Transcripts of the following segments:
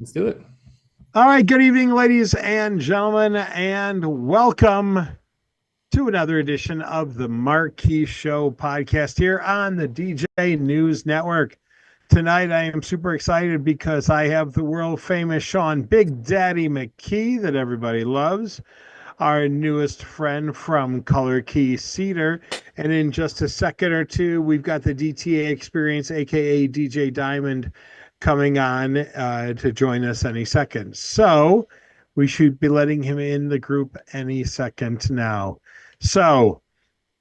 Let's do it. All right, good evening, ladies and gentlemen, and welcome to another edition of the Marquee Show podcast here on the DJ News Network. Tonight, I am super excited because I have the world famous Sean Big Daddy McKee that everybody loves, our newest friend from Color Key Cedar. And in just a second or two, we've got the DTA experience, aka DJ Diamond, coming on to join us any second. So we should be letting him in the group any second now. So,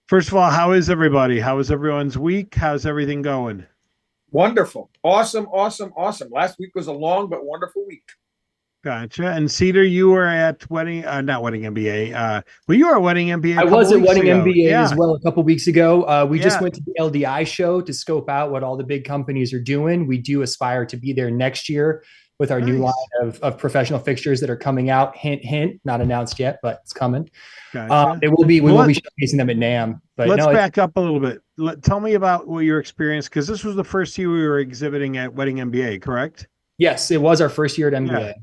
first of all, how is everybody? How is everyone's week? How's everything going? Wonderful. Awesome. Last week was a long but wonderful week. Gotcha. And Cedar, you were at not Wedding MBA. Well, you were at Wedding MBA. I was at Wedding ago. MBA as well a couple weeks ago. We just Yeah. went to the LDI show to scope out what all the big companies are doing. We do aspire to be there next year with our new Nice. line of professional fixtures that are coming out. Hint, hint, not announced yet, but it's coming. Gotcha. We will be Well, showcasing them at NAM. But let's no, back up a little bit. Tell me about what your experience, because this was the first year we were exhibiting at Wedding MBA, correct? yes, it was our first year at MBA. Yeah.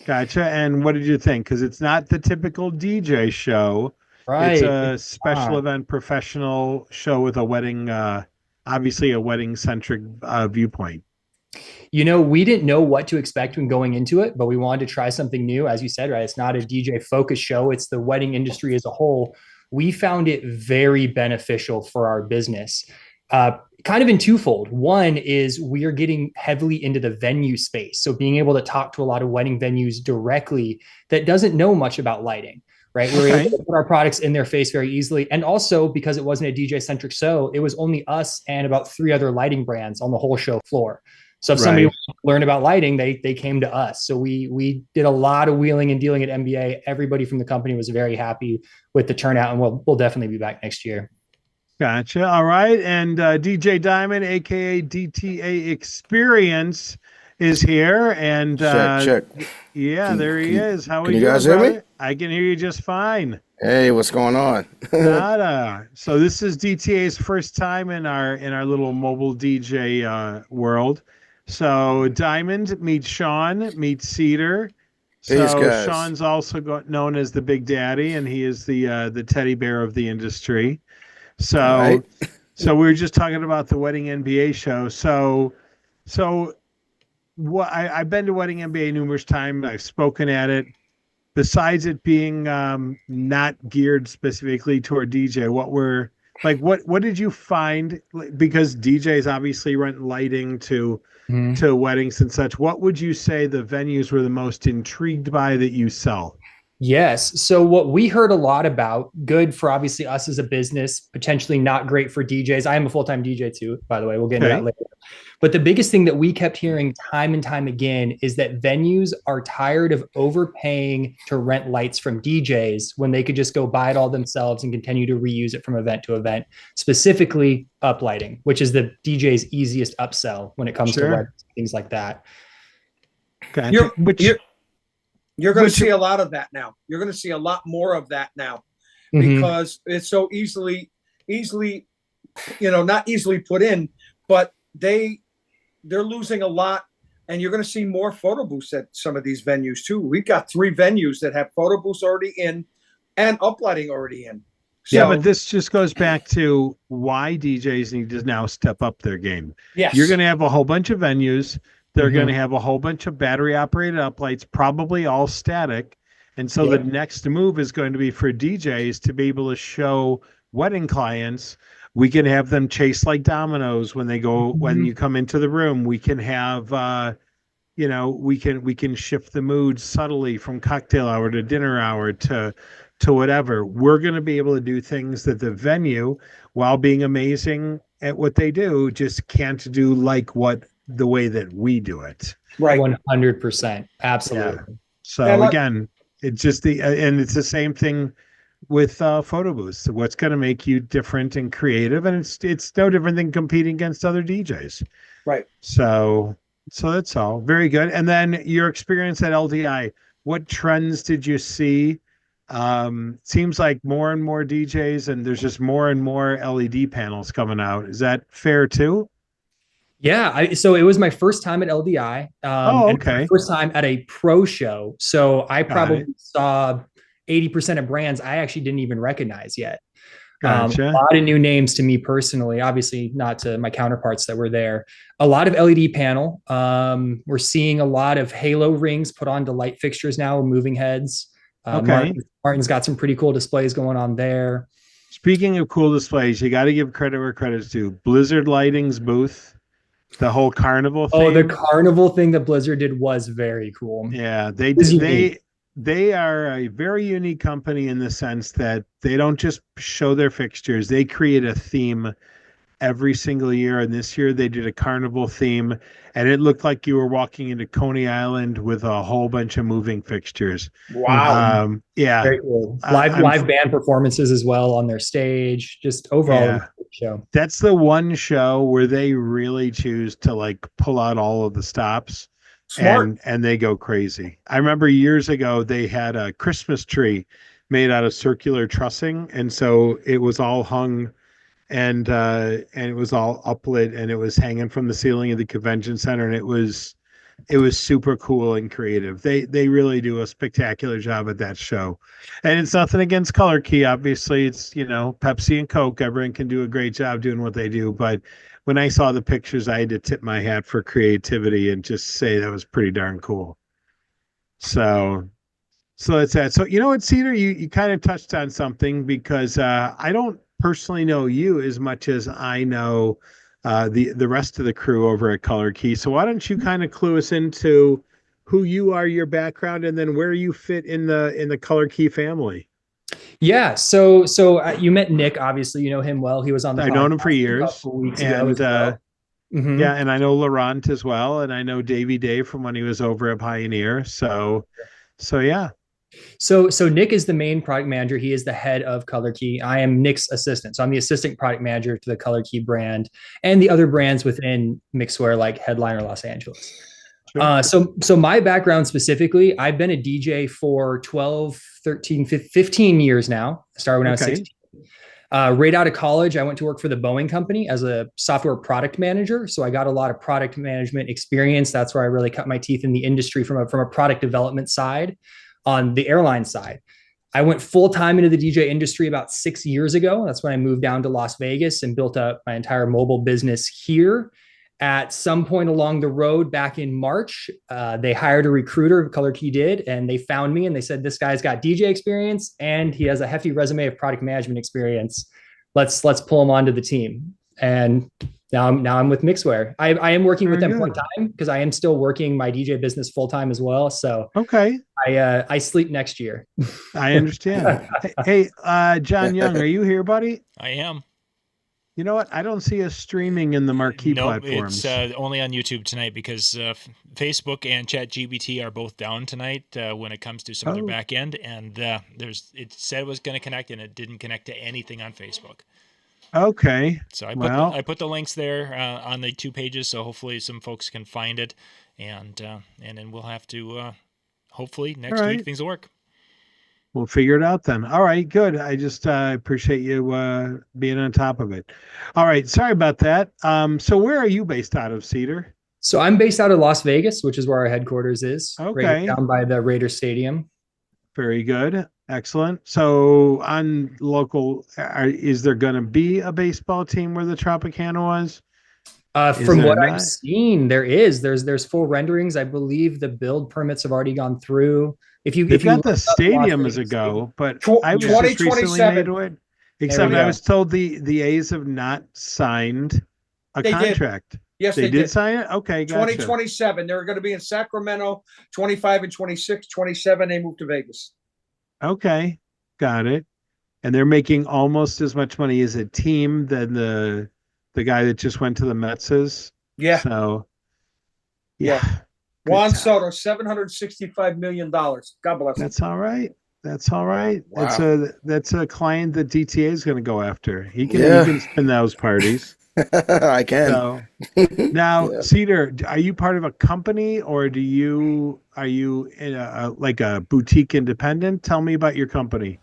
Gotcha. And what did you think? Because it's not the typical DJ show. Right. It's a special event professional show with a wedding, obviously a wedding centric viewpoint. You know, we didn't know what to expect when going into it, but we wanted to try something new. As you said, right? It's not a DJ focused show. It's the wedding industry as a whole. We found it very beneficial for our business, kind of in twofold. One is we are getting heavily into the venue space. So being able to talk to a lot of wedding venues directly that doesn't know much about lighting, right? We're able to put our products in their face very easily. And also because it wasn't a DJ centric show, it was only us and about 3 other lighting brands on the whole show floor. So if somebody wanted to learn about lighting, they came to us. So we did a lot of wheeling and dealing at MBA. Everybody from the company was very happy with the turnout, and we'll definitely be back next year. Gotcha. All right. And DJ Diamond, aka DTA Experience, is here. And check. Yeah, there he is. How are you guys hear me? I can hear you just fine. Hey, what's going on? Nada. So this is DTA's first time in our little mobile DJ world. So Diamond meets Sean, meets Cedar. So These guys. Sean's also known as the Big Daddy, and he is the teddy bear of the industry. So, Right. So we were just talking about the Wedding NBA show. So what I've been to Wedding NBA numerous times. I've spoken at it. Besides it being not geared specifically toward DJ, what did you find? Because DJs obviously rent lighting to weddings and such. What would you say the venues were the most intrigued by that you sell? Yes. So what we heard a lot about, good for obviously us as a business, potentially not great for DJs. I am a full-time DJ too, by the way. We'll get into that later. But the biggest thing that we kept hearing time and time again is that venues are tired of overpaying to rent lights from DJs when they could just go buy it all themselves and continue to reuse it from event to event, specifically uplighting, which is the DJ's easiest upsell when it comes to weddings, things like that. Gotcha. You're going to see a lot of that now. You're going to see a lot more of that now because it's so easily, not easily put in, but they're losing a lot. And you're going to see more photo booths at some of these venues too. We've got 3 venues that have photo booths already in and uplighting already in. So, yeah, but this just goes back to why DJs need to now step up their game. yes. You're going to have a whole bunch of venues. They're going to have a whole bunch of battery operated uplights, probably all static. And so the next move is going to be for DJs to be able to show wedding clients. We can have them chase like dominoes when they go, when you come into the room. We can have, we can shift the mood subtly from cocktail hour to dinner hour to whatever. We're going to be able to do things that the venue, while being amazing at what they do, just can't do like the way that we do it. Right. 100%. Absolutely. Yeah. So again, it's just and it's the same thing with photo booths. What's going to make you different and creative, and it's no different than competing against other DJs. Right. So that's all very good. And then your experience at LDI, what trends did you see? Seems like more and more DJs, and there's just more and more LED panels coming out. Is that fair too? Yeah, so it was my first time at LDI, Oh, and my okay. first time at a pro show. So I Got probably it. saw 80% of brands I actually didn't even recognize yet. A Gotcha. lot of new names to me personally, obviously not to my counterparts that were there. A lot of LED panel. We're seeing a lot of halo rings put onto light fixtures now, moving heads. Okay. Martin's got some pretty cool displays going on there. Speaking of cool displays, you got to give credit where credit's due. Blizzard Lighting's booth, the whole carnival Oh, the theme. carnival thing that Blizzard did was very cool. Yeah, It was unique. they are a very unique company in the sense that they don't just show their fixtures; they create a theme every single year. And this year they did a carnival theme, and it looked like you were walking into Coney Island with a whole bunch of moving fixtures. Wow. Yeah, Very cool. I, I'm Live band performances as well on their stage. Just overall, it was yeah. a good show. That's the one show where they really choose to like pull out all of the stops Smart. and they go crazy. I remember years ago they had a Christmas tree made out of circular trussing, and so it was all hung and it was all uplit and it was hanging from the ceiling of the convention center, and it was super cool and creative. They really do a spectacular job at that show. And it's nothing against Color Key. Obviously, it's, you know, Pepsi and Coke. Everyone can do a great job doing what they do. But when I saw the pictures, I had to tip my hat for creativity and just say that was pretty darn cool. So that's that. So you know what, Cedar, you kind of touched on something because I don't personally know you as much as I know the rest of the crew over at Color Key. So why don't you kind of clue us into who you are, your background, and then where you fit in the Color Key family? Yeah. You met Nick. Obviously, you know him well. He was on the I've known him for podcast a years, couple weeks ago and as well. Mhm. yeah, and I know Laurent as well, and I know Davey Day from when he was over at Pioneer. So yeah. So Nick is the main product manager. He is the head of Color Key. I am Nick's assistant. So I'm the assistant product manager to the Color Key brand and the other brands within Mixwear like Headliner Los Angeles. Sure. So my background specifically, I've been a DJ for 12, 13, 15 years now. I started when I was 16. Right out of college, I went to work for the Boeing company as a software product manager. So I got a lot of product management experience. That's where I really cut my teeth in the industry from a product development side. On the airline side, I went full time into the DJ industry about 6 years ago. That's when I moved down to Las Vegas and built up my entire mobile business here. At some point along the road back in March, they hired a recruiter, Color Key did, and they found me and they said, this guy's got DJ experience and he has a hefty resume of product management experience. Let's pull him onto the team. And now I'm with Mixwear. I am working with them part time because I am still working my DJ business full time as well. So okay, I sleep next year. I understand. Hey, John Young, are you here, buddy? I am. You know what? I don't see us streaming in the Marquee platforms. It's only on YouTube tonight because Facebook and ChatGPT are both down tonight when it comes to some of their back end, and it said it was going to connect and it didn't connect to anything on Facebook. Okay. So I put the links there on the 2 pages, so hopefully some folks can find it, and then we'll have to hopefully next week things will work. We'll figure it out then. All right, good. I just appreciate you being on top of it. All right, sorry about that. So where are you based out of, Cedar? So I'm based out of Las Vegas, which is where our headquarters is. Okay. Right down by the Raiders Stadium. Very good. Excellent. So on local, is there going to be a baseball team where the Tropicana was? From what I've seen, there's full renderings. I believe the build permits have already gone through. They've got the stadium as a go, but I was just recently made to it. Except I was told the A's have not signed a contract. Yes, they did sign it. Okay, gotcha. 2027. They're going to be in Sacramento. 25 and 26, 27. They moved to Vegas. Okay, got it. And they're making almost as much money as a team than the guy that just went to the Mets is. Yeah. So, yeah. Juan Soto, $765 million. God bless him. That's all right. That's all right. Wow. That's a client that DTA is going to go after. He can spin those parties. I can. So, now, Cedar, are you part of a company or are you in like a boutique independent? Tell me about your company.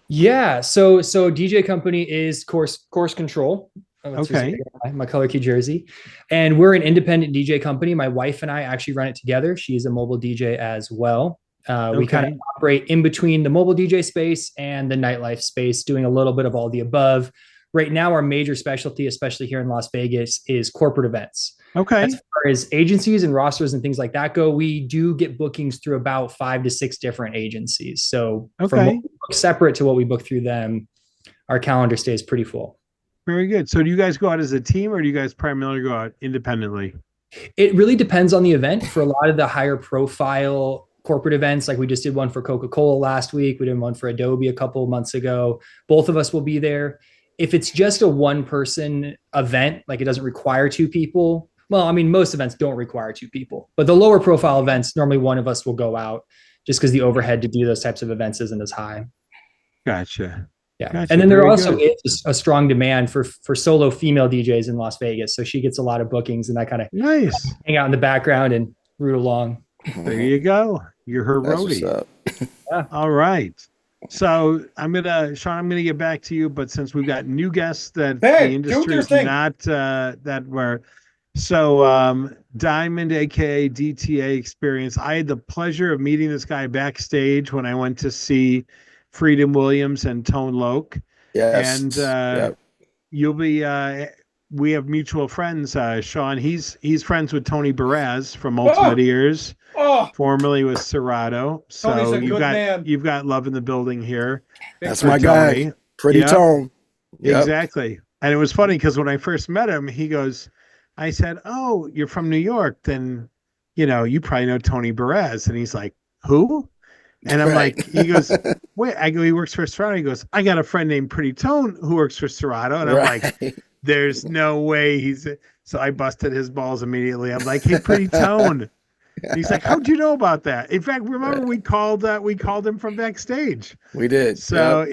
Yeah. So DJ company is Course Control. Okay. My color key jersey. And we're an independent DJ company. My wife and I actually run it together. She's a mobile DJ as well. We kind of operate in between the mobile DJ space and the nightlife space, doing a little bit of all the above. Right now, our major specialty, especially here in Las Vegas, is corporate events. Okay. As far as agencies and rosters and things like that go, we do get bookings through about 5 to 6 different agencies. So from what we book separate to what we book through them, our calendar stays pretty full. Very good. So do you guys go out as a team or do you guys primarily go out independently? It really depends on the event. For a lot of the higher profile corporate events, like we just did one for Coca-Cola last week, we did one for Adobe a couple of months ago. Both of us will be there. If it's just a one-person event, like it doesn't require 2 people, well, I mean, most events don't require 2 people, but the lower profile events, normally one of us will go out just because the overhead to do those types of events isn't as high. Gotcha. Yeah. Gotcha. And then there also is a strong demand for solo female DJs in Las Vegas. So she gets a lot of bookings and that kind of hang out in the background and root along. There you go. You're her roadie. Yeah. All right. So I'm gonna get back to you, but since we've got new guests that the industry is not that were Diamond, aka DTA Experience. I had the pleasure of meeting this guy backstage when I went to see Freedom Williams and Tone Loc. Yes. And you'll be we have mutual friends, Sean. He's friends with Tony Barraz from Ultimate Ears. Formerly with Serato. So you've got love in the building here. That's my guy. Pretty Tone. Exactly. And it was funny because when I first met him, I said, "Oh, you're from New York, then you probably know Tony Barraz." And he's like, "Who?" And I'm like, he goes, "Wait." I go, "He works for Serato." He goes, "I got a friend named Pretty Tone who works for Serato." And I'm like, "There's no way So I busted his balls immediately. I'm like, "Hey, Pretty Tone." And he's like, "How'd you know about that?" In fact, remember we called him from backstage. We did. So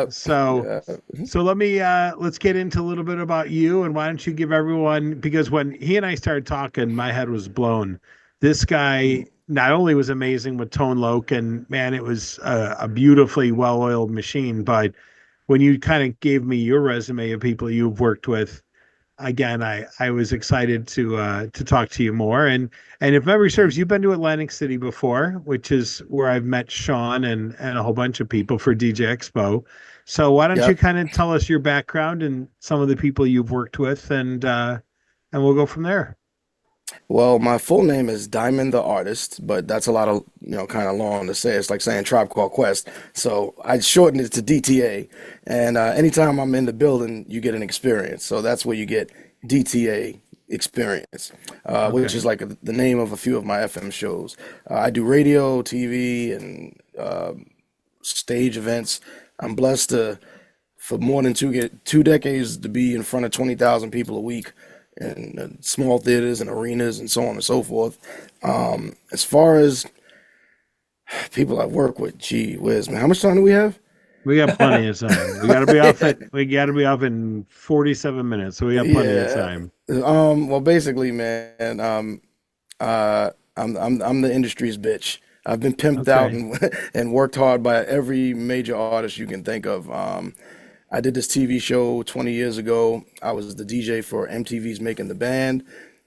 So let me let's get into a little bit about you, and why don't you give everyone, because when he and I started talking, my head was blown. This guy not only was amazing with Tone Loc, and man, it was a beautifully well-oiled machine, but when you kind of gave me your resume of people you've worked with, again, I was excited to talk to you more. And if memory serves, you've been to Atlantic City before, which is where I've met Sean and a whole bunch of people for DJ Expo. So why don't you kind of tell us your background and some of the people you've worked with, and we'll go from there. Well, my full name is Diamond the Artist, but that's a lot of, kind of long to say. It's like saying Tribe Called Quest. So I shortened it to DTA. And anytime I'm in the building, you get an experience. So that's where you get DTA Experience, which is like the name of a few of my FM shows. I do radio, TV, and stage events. I'm blessed for more than two decades to be in front of 20,000 people a week, and small theaters and arenas and so on and so forth. As far as people I work with, gee whiz, man, how much time do we have? We got plenty of time. We got to be off in 47 minutes, so we got plenty of time. Well, basically, man, I'm the industry's bitch. I've been pimped out and worked hard by every major artist you can think of. I did this TV show 20 years ago. I was the DJ for MTV's Making the Band,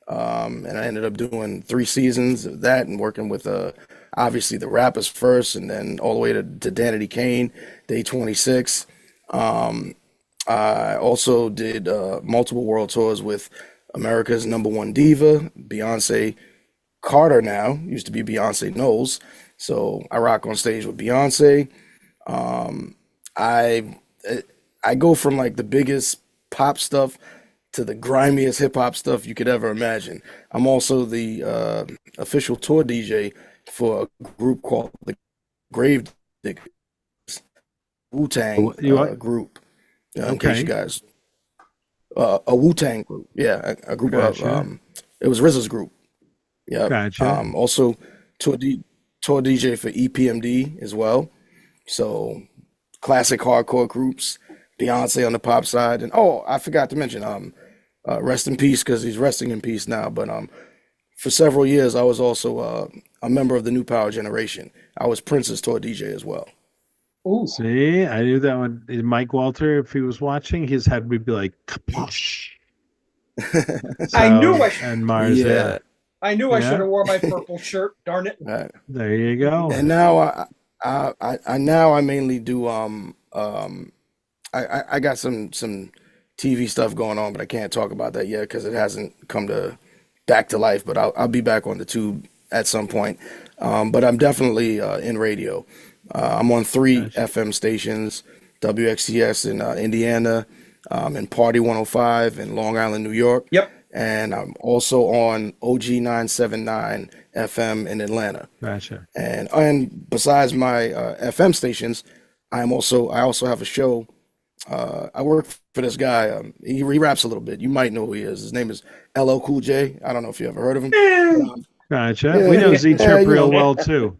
and I ended up doing 3 seasons of that and working with obviously the rappers first, and then all the way to Danity Kane, Day 26. I also did multiple world tours with America's #1 diva, Beyonce Carter now, used to be Beyonce Knowles. So I rock on stage with Beyonce. I go from like the biggest pop stuff to the grimiest hip hop stuff you could ever imagine. I'm also the official tour DJ for a group called the Grave Diggers, Wu-Tang group. In case you guys, a Wu-Tang group. Yeah, a group of it was RZA's group. Yeah. Gotcha. Also tour DJ for EPMD as well. So classic hardcore groups. Beyonce on the pop side, and I forgot to mention, rest in peace, because he's resting in peace now. But for several years, I was also a member of the New Power Generation. I was Prince's tour DJ as well. Ooh. See, I knew that one. Mike Walter, if he was watching, his head would be like kaposh. I knew So, I should. and Mars, Yeah. I knew I should yeah. have wore my purple shirt. Darn it. Right. There you go. And now I now I mainly do I got some TV stuff going on, but I can't talk about that yet because it hasn't come to back to life. But I'll be back on the tube at some point. But I'm definitely in radio. I'm on 3 Gotcha. FM stations: WXTS in Indiana, and Party 105 in Long Island, New York, Yep. and I'm also on OG 979 FM in Atlanta. Gotcha. And besides my FM stations, I also have a show. I work for this guy. He raps a little bit. You might know who he is. His name is LL Cool J. I don't know if you ever heard of him. Gotcha. Yeah, We know Z Trip you real know. well too.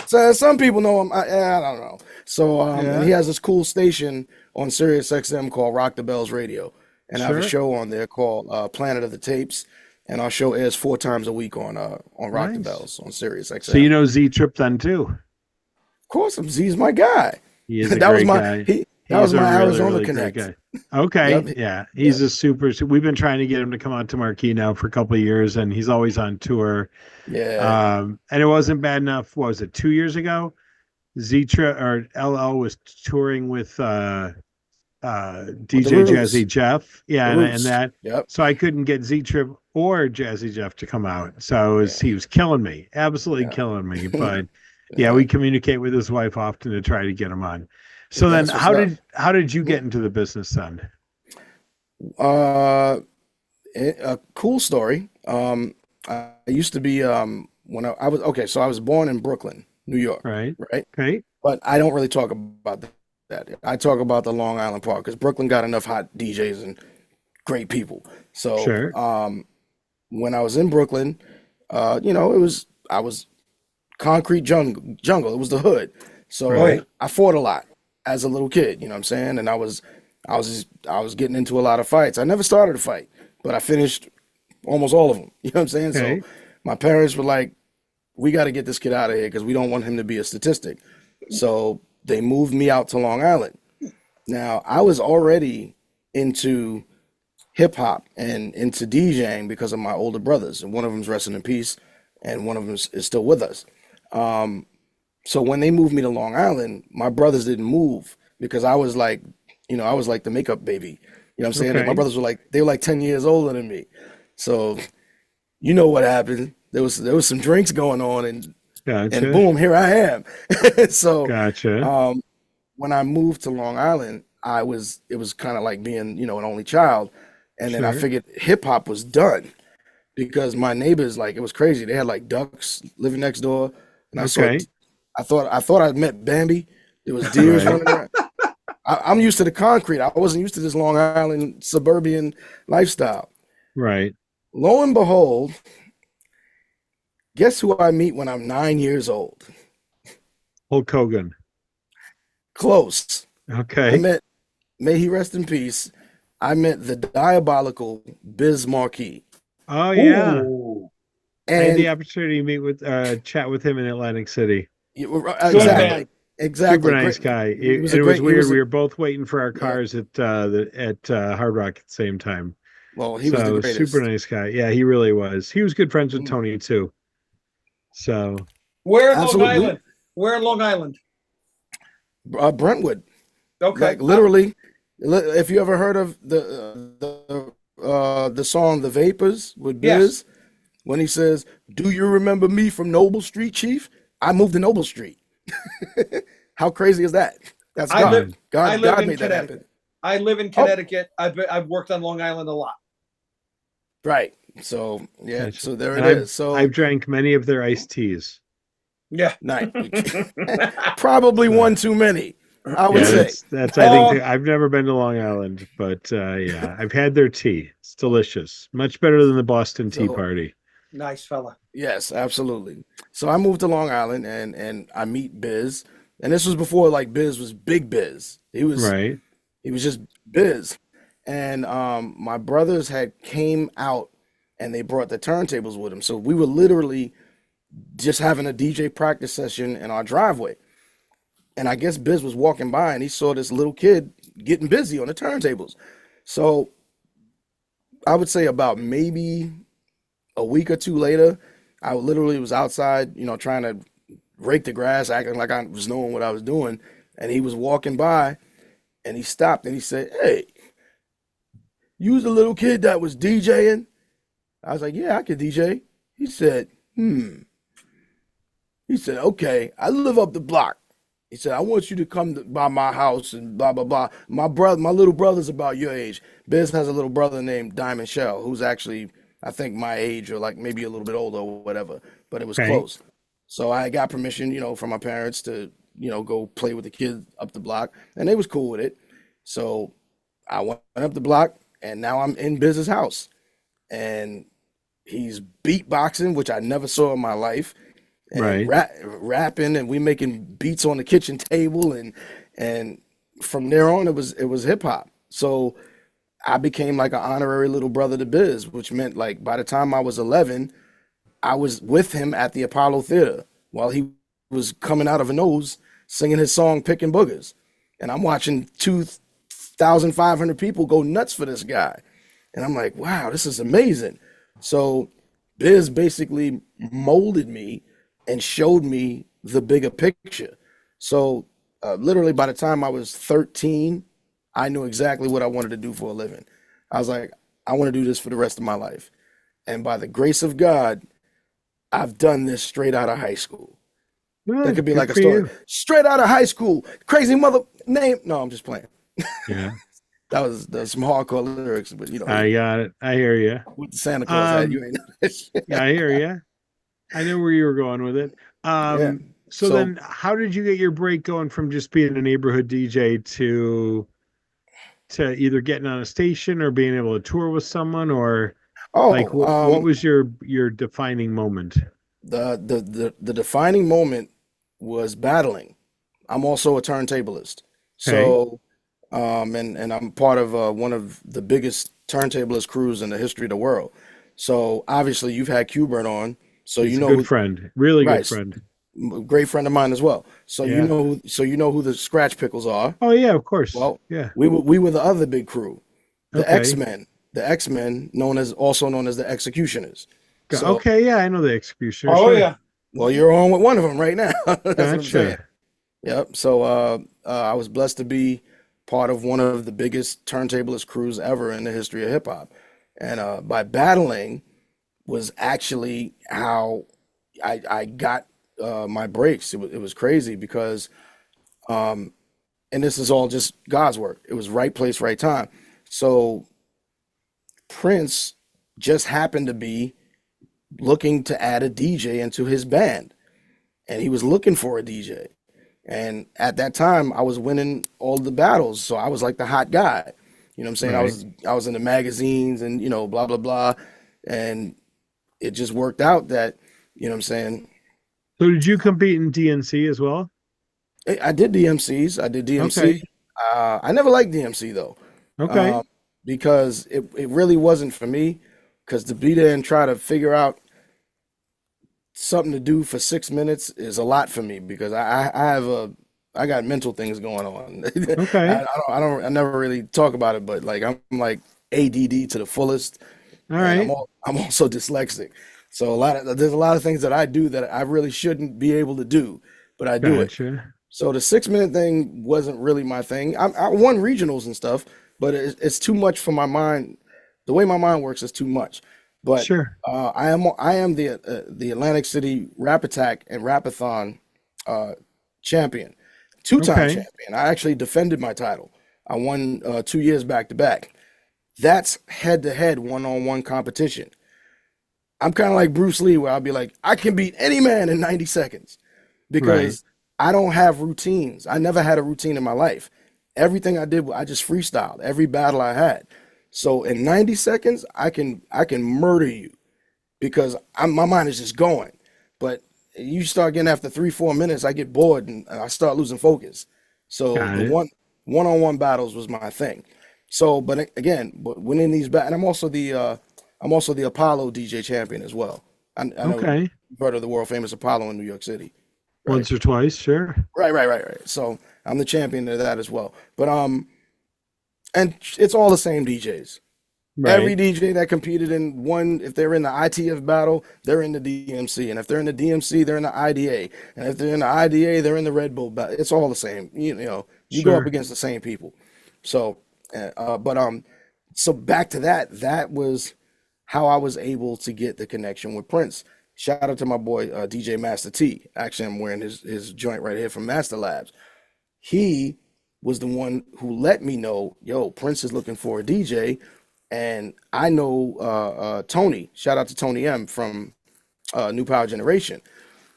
So some people know him. I don't know. So Yeah. and he has this cool station on Sirius XM called Rock the Bells Radio, and I have a Sure. show on there called Planet of the Tapes, and our show airs 4 times a week on Rock the Nice. Bells on Sirius XM. So you know Z Trip then too. Of course, Z's my guy. He is a That was great my guy. that was He's a my really, Arizona really connect. great guy. Okay. Yep. Yeah. He's a super. We've been trying to get him to come out to Marquee now for a couple of years, and he's always on tour. Yeah. And it wasn't bad enough. What was it, 2 years ago? Zitra or LL was touring with DJ Roots. Jazzy Jeff. Yeah, The and Roots. that. Yep. So I couldn't get Z Trip or Jazzy Jeff to come out. So he was killing me, absolutely Yeah. killing me. But yeah, we communicate with his wife often to try to get him on. So then, That's what's how did you get into the business then? A cool story. I used to be when I was okay. So I was born in Brooklyn, New York, Right. right? Okay. But I don't really talk about that. I talk about the Long Island part because Brooklyn got enough hot DJs and great people. So Sure. when I was in Brooklyn, I was concrete jungle. It was the hood. So Right. I fought a lot as a little kid, you know what I'm saying? And I was getting into a lot of fights. I never started a fight, but I finished almost all of them. You know what I'm saying? Okay. So my parents were like, we got to get this kid out of here because we don't want him to be a statistic. So they moved me out to Long Island. Now, I was already into hip hop and into DJing because of my older brothers, and one of them's resting in peace, and one of them is still with us. So when they moved me to Long Island, my brothers didn't move because I was like, I was like the makeup baby. You know what I'm saying? Okay. My brothers they were like 10 years older than me. So you know what happened. There was some drinks going on and Gotcha. boom, here I am. So Gotcha. when I moved to Long Island, it was kind of like being, an only child. And then I Sure. figured hip hop was done because my neighbors, like, it was crazy. They had like ducks living next door. And Okay. I thought I'd met Bambi. There was deers Right. running around. I'm used to the concrete. I wasn't used to this Long Island suburban lifestyle. Right. Lo and behold, guess who I meet when I'm 9 years old? Hulk Hogan. Close. I Okay. met, may he rest in peace. I met the diabolical Biz Marquee. Oh yeah. Ooh. I had And the opportunity to meet with chat with him in Atlantic City. exactly, exactly. Super nice Great. guy. He was It a was great- he weird. was a- We were both waiting for our cars at Hard Rock at the same time. Well, he was So the greatest. super nice guy. Yeah, he really was. He was good friends with Mm. Tony too. So Where in Long Absolutely. Island? Where in Long Island? Brentwood, Okay. like literally. If you ever heard of the song "The Vapors" with Biz, when he says, "Do you remember me from Noble Street, Chief?" I moved to Noble Street. How crazy is that? That's I God. live- God, I live God in made that Connecticut. happen. I live in Connecticut. I've worked on Long Island a lot. Right. So yeah. Gotcha. So there And it is. So I've drank many of their iced teas. Yeah. nice. Probably one too many, I would Yeah, say. that's I think I've never been to Long Island, but yeah, I've had their tea. It's delicious. Much better than the Boston Tea So- Party. Nice fella. Yes, absolutely. So I moved to Long Island and I meet Biz. And this was before like Biz was Big Biz. He was Right. just Biz. And my brothers had came out and they brought the turntables with them. So we were literally just having a DJ practice session in our driveway. And I guess Biz was walking by and he saw this little kid getting busy on the turntables. So I would say about maybe a week or two later, I literally was outside, trying to rake the grass, acting like I was knowing what I was doing. And he was walking by and he stopped and he said, "Hey, you was the little kid that was DJing?" I was like, "Yeah, I could DJ." He said, He said, "Okay, I live up the block." He said, "I want you to come by my house and blah, blah, blah. My little brother's about your age." Biz has a little brother named Diamond Shell, who's actually, I think, my age or like maybe a little bit older or whatever, but it was Okay. close. So I got permission, from my parents to, go play with the kids up the block, and they was cool with it. So I went up the block, and now I'm in Biz's house, and he's beatboxing, which I never saw in my life, and Right. rapping, and we making beats on the kitchen table, and from there on it was hip hop. So I became like an honorary little brother to Biz, which meant like by the time I was 11, I was with him at the Apollo Theater while he was coming out of a nose singing his song Picking Boogers. And I'm watching 2,500 people go nuts for this guy. And I'm like, wow, this is amazing. So Biz basically molded me and showed me the bigger picture. So literally by the time I was 13, I knew exactly what I wanted to do for a living. I was like, I want to do this for the rest of my life. And by the grace of God, I've done this straight out of high school. That could be Good like a for story. you. Straight out of high school. Crazy mother name. No, I'm just playing. Yeah, That was some hardcore lyrics, but I got it. I hear you. with the Santa Claus hat, you ain't know that shit. Yeah, I hear you. I know where you were going with it. Yeah. So So, then, how did you get your break going from just being a neighborhood DJ to either getting on a station or being able to tour with someone, or like what was your defining moment? the defining moment was battling. I'm also a turntablist. Okay. So, and I'm part of one of the biggest turntablist crews in the history of the world. So obviously you've had Qbert on, so He's you a know good who, friend, really good right? friend. Great friend of mine as well. So Yeah. you know who the Scratch Pickles are. Oh yeah, of course. Well, Yeah. we were the other big crew, the Okay. X-Men, also known as the Executioners. So, Okay. Yeah, I know the Executioner. Oh Sure. yeah. well, you're on with one of them right now. That's what I'm saying. Gotcha. Yep. So I was blessed to be part of one of the biggest turntablist crews ever in the history of hip hop, and by battling was actually how I got my breaks. It was crazy because, and this is all just God's work. It was right place, right time. So Prince just happened to be looking to add a DJ into his band, and he was looking for a DJ. And at that time, I was winning all the battles, so I was like the hot guy. You know what I'm saying? Right. I was in the magazines and blah blah blah, and it just worked out that you know what I'm saying. So did you compete in DNC as well? I did DMCs. I did DMC. Okay. I never liked DMC though, Okay. because it really wasn't for me. Because to be there and try to figure out something to do for 6 minutes is a lot for me because I got mental things going on. Okay. I never really talk about it, but like I'm like ADD to the fullest, All and right. I'm also dyslexic. So there's a lot of things that I do that I really shouldn't be able to do, but I do it. Gotcha. So the 6 minute thing wasn't really my thing. I won regionals and stuff, but it's too much for my mind. The way my mind works is too much. But Sure. I am the Atlantic City Rap Attack and Rapathon champion, two-time Okay. champion. I actually defended my title. I won 2 years back to back. That's head-to-head, one-on-one competition. I'm kind of like Bruce Lee, where I'll be like, I can beat any man in 90 seconds because I don't have routines. I never had a routine in my life. Everything I did, I just freestyled every battle I had. So in 90 seconds, I can murder you because my mind is just going. But you start getting after 3-4 minutes, I get bored and I start losing focus. So Got the it. one-on-one battles was my thing. So, but again, winning these and I'm also the Apollo DJ champion as well. I know Okay. you've heard of the world famous Apollo in New York City. right? Once or twice, sure. Right. So I'm the champion of that as well. But and it's all the same DJs. Every Right. DJ that competed in one, if they're in the ITF battle, they're in the DMC, and if they're in the DMC, they're in the IDA, and if they're in the IDA, they're in the Red Bull battle. It's all the same. You go up Sure. against the same people. So, so back to that. That was how I was able to get the connection with Prince. Shout out to my boy DJ Master T. Actually, I'm wearing his joint right here from Master Labs. He was the one who let me know, yo, Prince is looking for a DJ. And I know Tony, shout out to Tony M from New Power Generation.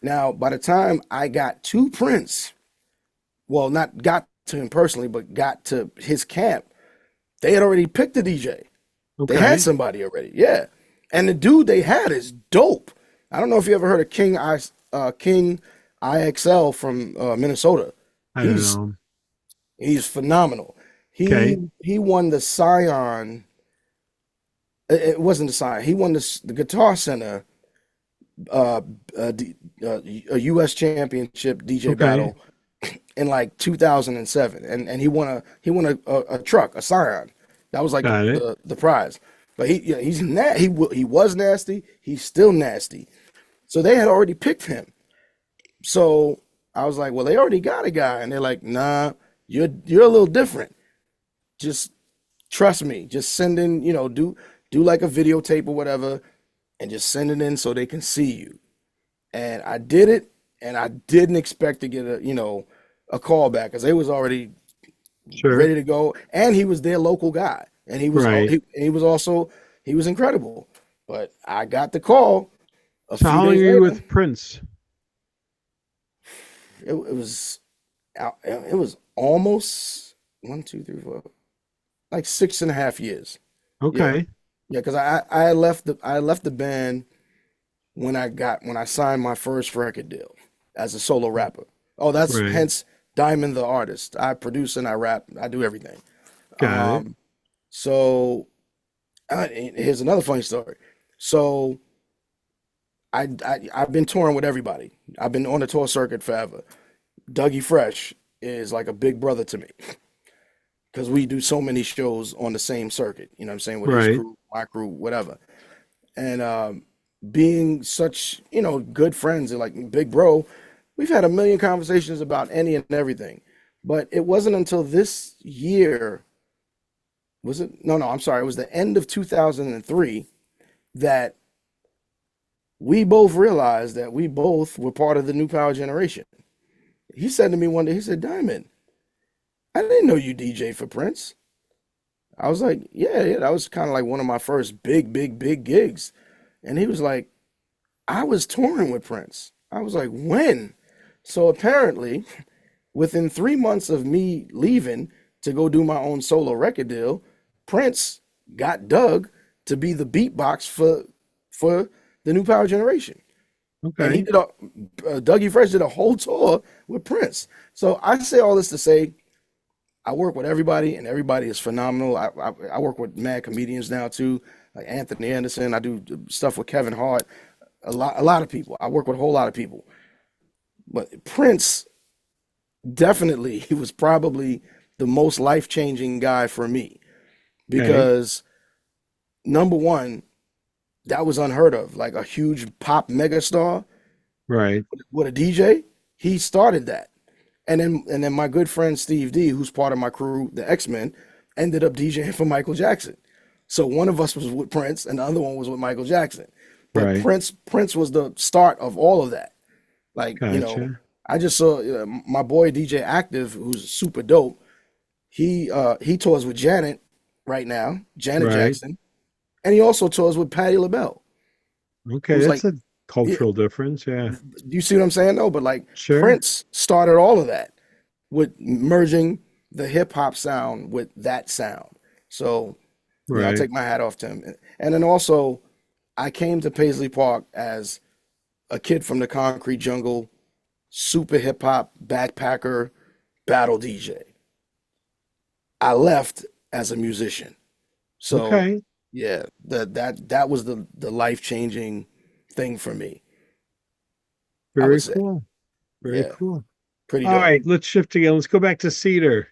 Now, by the time I got to Prince, well, not got to him personally, but got to his camp, they had already picked a DJ. Okay. They had somebody already, yeah. And the dude they had is dope. I don't know if you ever heard of King IXL from Minnesota. I don't know. He's phenomenal. Okay. He won the Scion. It wasn't the Scion. He won the Guitar Center a U.S. Championship DJ battle in like 2007, and he won a truck, a Scion. That was like the prize. But he was nasty. He's still nasty. So they had already picked him. So I was like, well, they already got a guy, and they're like, nah, you're a little different. Just trust me. Just send in, do like a videotape or whatever, and just send it in so they can see you. And I did it, and I didn't expect to get a call back because they was already ready to go, and he was their local guy, and he was he was incredible. But I got the call. So how long are you with Prince? It was almost 1, 2, 3, 4, like 6.5 years. Okay. Yeah, because I left the band when I signed my first record deal as a solo rapper. Oh, that's hence Diamond the Artist. I produce and I rap. I do everything. Got it. So here's another funny story. So I've been touring with everybody. I've been on the tour circuit forever. Dougie Fresh is like a big brother to me because we do so many shows on the same circuit. You know what I'm saying? With his crew, my crew, whatever. And being such, good friends and like big bro, we've had a million conversations about any and everything. But it wasn't until this year, was it? No, I'm sorry. It was the end of 2003 that we both realized that we both were part of the New Power Generation. He said to me one day, he said, Diamond, I didn't know you DJ for Prince. I was like, yeah, that was kind of like one of my first big gigs. And he was like, I was touring with Prince. I was like, when? So apparently, within 3 months of me leaving to go do my own solo record deal, Prince got Doug to be the beatbox for the New Power Generation. Okay. And he did Dougie Fresh did a whole tour with Prince. So I say all this to say, I work with everybody, and everybody is phenomenal. I work with mad comedians now too, like Anthony Anderson. I do stuff with Kevin Hart. A lot of people. I work with a whole lot of people. But Prince, definitely, he was probably the most life-changing guy for me because number one, that was unheard of. Like a huge pop megastar, with a DJ. He started that. And then my good friend Steve D, who's part of my crew, the X-Men, ended up DJing for Michael Jackson. So one of us was with Prince and the other one was with Michael Jackson. But Prince was the start of all of that. Like, I just saw my boy DJ Active, who's super dope. He tours with Janet right now, Janet Jackson. And he also tours with Patti LaBelle. Okay, that's a cultural difference, yeah. You see what I'm saying, though? But like Prince started all of that with merging the hip hop sound with that sound. So I take my hat off to him. And then also, I came to Paisley Park as a kid from the concrete jungle, super hip hop backpacker, battle DJ. I left as a musician. So yeah, that was the life-changing thing for me. Very cool. Very cool. Pretty All dope. right, let's shift again. Let's go back to Cedar.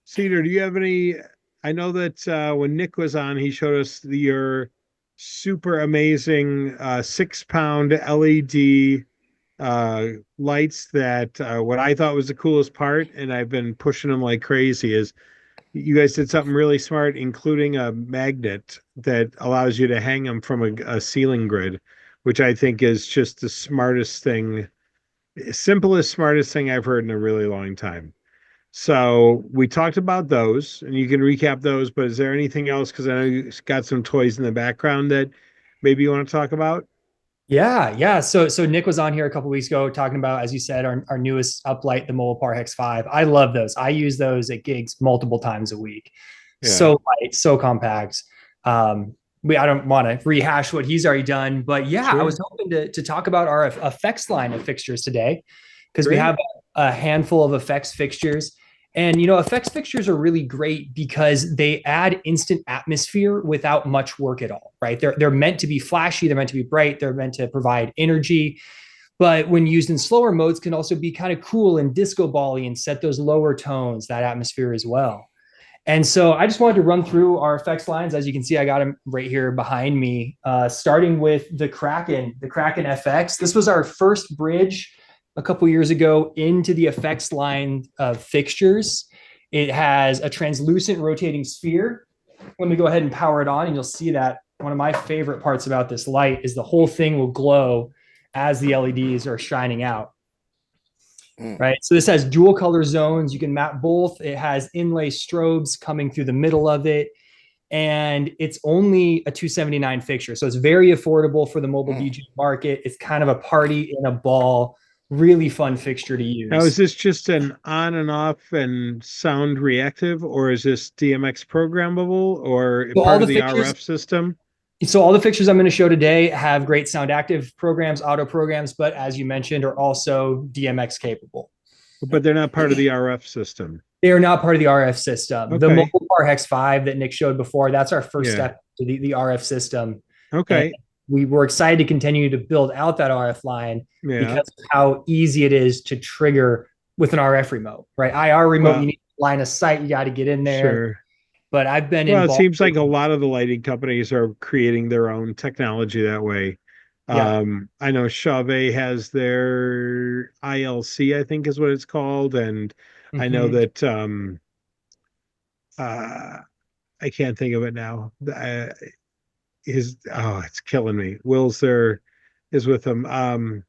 Cedar, do you have any? I know that when Nick was on, he showed us your super amazing 6-pound LED lights that what I thought was the coolest part, and I've been pushing them like crazy, is you guys did something really smart, including a magnet that allows you to hang them from a ceiling grid, which I think is just the smartest thing, simplest, smartest thing I've heard in a really long time. So we talked about those, and you can recap those, but is there anything else? Because I know you got some toys in the background that maybe you want to talk about. Yeah. So Nick was on here a couple weeks ago talking about, as you said, our newest uplight, the Mobile Power Hex 5. I love those. I use those at gigs multiple times a week. Yeah. So light, so compact. I don't want to rehash what he's already done, but yeah, Sure. I was hoping to talk about our effects line of fixtures today, because we Great. have a handful of effects fixtures. And, effects fixtures are really great because they add instant atmosphere without much work at all, right? They're meant to be flashy. They're meant to be bright. They're meant to provide energy. But when used in slower modes, can also be kind of cool and disco ball-y and set those lower tones, that atmosphere as well. And so I just wanted to run through our effects lines. As you can see, I got them right here behind me, starting with the Kraken FX. This was our first bridge a couple years ago into the effects line of fixtures. It has a translucent rotating sphere. Let me go ahead and power it on, and you'll see that one of my favorite parts about this light is the whole thing will glow as the LEDs are shining out. Right. So this has dual color zones. You can map both. It has inlay strobes coming through the middle of it. And it's only a $279 fixture. So it's very affordable for the mobile DJ market. It's kind of a party in a ball, really fun fixture to use. Now, is this just an on and off and sound reactive, or is this DMX programmable, or So part of the RF system? So all the fixtures I'm going to show today have great sound active programs, auto programs, but as you mentioned, are also DMX capable. But they're not part of the RF system. They are not part of the RF system. Okay. The Mobile Power Hex 5 that Nick showed before, that's our first step to the RF system. Okay. And we were excited to continue to build out that RF line because of how easy it is to trigger with an RF remote, right? IR remote, you need line of sight, you got to get in there. Sure. But I've been involved. It seems like a lot of the lighting companies are creating their own technology that way. Yeah. I know Chauvet has their ILC, I think is what it's called. And I know that I can't think of it now. It's killing me. Will's there is with them.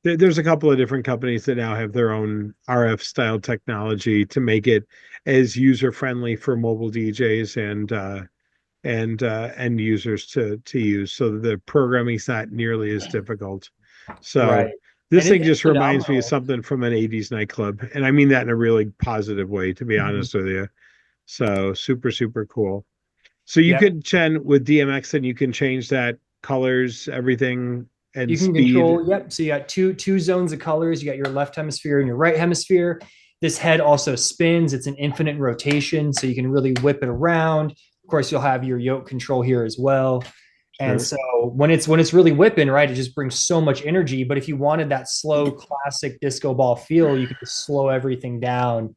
There's a couple of different companies that now have their own RF style technology to make it as user friendly for mobile DJs and end users to use, so that the programming is not nearly as difficult. So this thing just reminds me of something from an 80s nightclub, and I mean that in a really positive way, to be honest with you. So super, super cool. So you can, Chen, with DMX, and you can change that colors, everything. And you can control, so you got two zones of colors. You got your left hemisphere and your right hemisphere. This head also spins. It's an infinite rotation, so you can really whip it around. Of course, you'll have your yoke control here as well. And so when it's really whipping, right, it just brings so much energy. But if you wanted that slow, classic disco ball feel, you could just slow everything down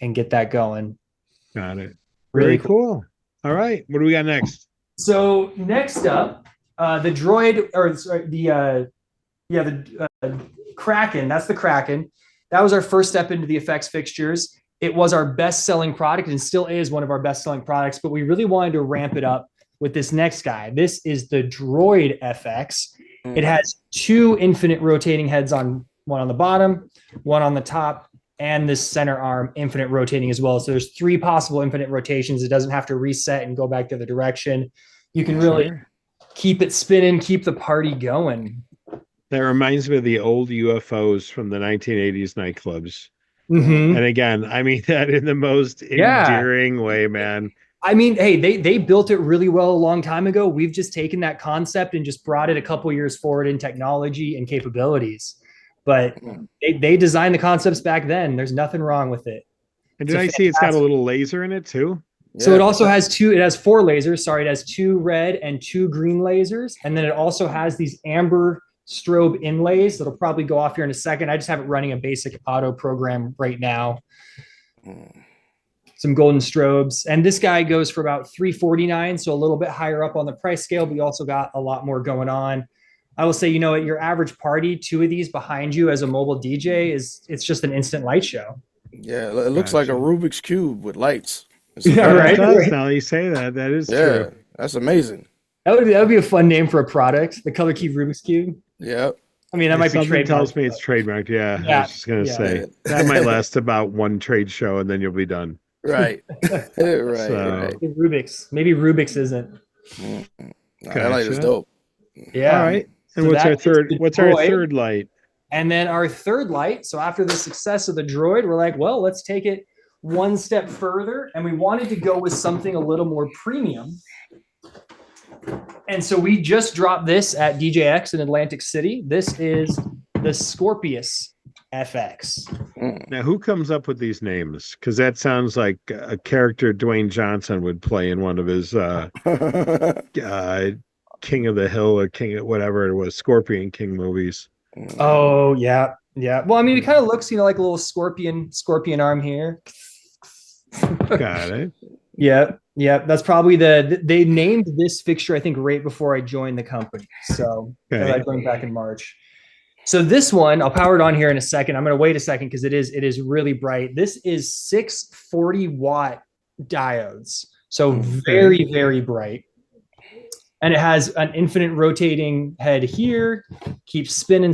and get that going. Got it. Really Very cool. All right, what do we got next? So next up, the droid, or sorry, the Kraken. That's the Kraken. That was our first step into the effects fixtures. It was our best-selling product and still is one of our best-selling products, but we really wanted to ramp it up with this next guy. This is the Droid FX. It has two infinite rotating heads, one on the bottom, one on the top, and this center arm infinite rotating as well. So there's three possible infinite rotations. It doesn't have to reset and go back to the direction. You can really keep it spinning, keep the party going. That reminds me of the old UFOs from the 1980s nightclubs. Mm-hmm. And again, I mean that in the most endearing way, man. I mean, hey, they built it really well a long time ago. We've just taken that concept and just brought it a couple years forward in technology and capabilities. But they designed the concepts back then. There's nothing wrong with it. And did I see it's got a little laser in it too? So it also has it has four lasers. Sorry, it has two red and two green lasers. And then it also has these amber strobe inlays that'll probably go off here in a second. I just have it running a basic auto program right now. Some golden strobes. And this guy goes for about $349, so a little bit higher up on the price scale, but you also got a lot more going on. I will say, you know, at your average party, 2 of these behind you as a mobile DJ it's just an instant light show. Yeah, it looks like a Rubik's Cube with lights. Yeah, right. It does, now you say that. That is true. That's amazing. That would be a fun name for a product, the Color Key Rubik's Cube. Yeah. I mean, that might be trademarked. Tells me it's trademarked. Yeah. I was just going to say that might last about one trade show and then you'll be done. Right. right. Rubik's. Maybe Rubik's isn't. That light is dope. Yeah. All right. And so what's our third light? And then our third light. So after the success of the Droid, we're like, well, let's take it one step further. And we wanted to go with something a little more premium. And so we just dropped this at DJX in Atlantic City. This is the Scorpius FX. Now, who comes up with these names? Because that sounds like a character Dwayne Johnson would play in one of his King of the Hill or King of whatever it was, Scorpion King movies. Oh, yeah. Yeah. Well, I mean, it kind of looks, like a little scorpion arm here. Got it. Yeah. Yeah. That's probably they named this fixture, I think, right before I joined the company. So I joined back in March. So this one, I'll power it on here in a second. I'm going to wait a second because it is really bright. This is 6 40-watt diodes. So very, very bright. And it has an infinite rotating head here, keeps spinning,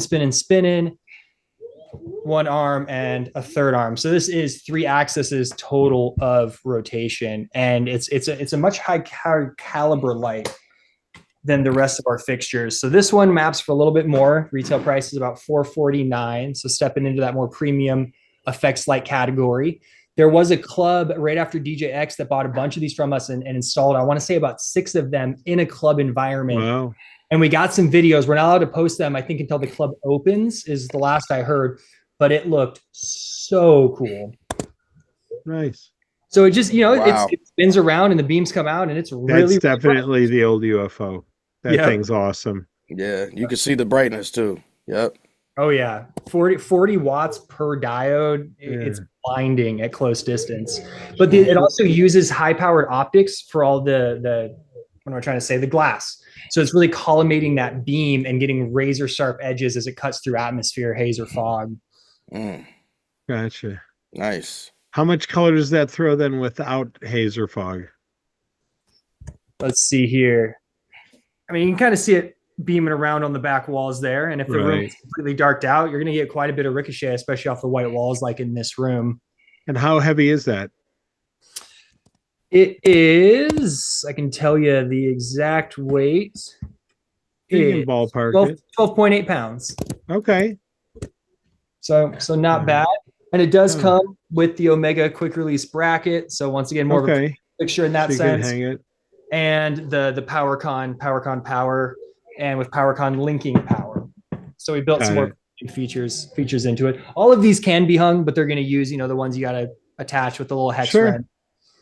one arm and a third arm. So this is 3 axes total of rotation. And it's a much higher caliber light than the rest of our fixtures. So this one maps for a little bit more. Retail price is about $449. So stepping into that more premium effects light category. There was a club right after DJX that bought a bunch of these from us and installed, I want to say about 6 of them in a club environment. Wow. And we got some videos. We're not allowed to post them, I think, until the club opens is the last I heard, but it looked so cool. Nice. So it just, it spins around and the beams come out and it's really. That's definitely the old UFO. That thing's awesome. Yeah. You can see the brightness too. Yep. Oh yeah. 40 watts per diode. It's blinding at close distance, but it also uses high powered optics for all the what am I trying to say? The glass. So it's really collimating that beam and getting razor sharp edges as it cuts through atmosphere, haze, or fog. Gotcha. Nice. How much color does that throw then without haze or fog? Let's see here. I mean, you can kind of see it beaming around on the back walls there. And if the room is completely darked out, you're going to get quite a bit of ricochet, especially off the white walls, like in this room. And how heavy is that? It is, I can tell you the exact weight. You can ballpark 12.8 pounds. Okay. So not bad. And it does come with the Omega quick release bracket. So once again, more of a fixture in that sense. Hang it. And the PowerCon power, and with PowerCon linking power. So we built some more features into it. All of these can be hung, but they're going to use, the ones you got to attach with the little hex wrench.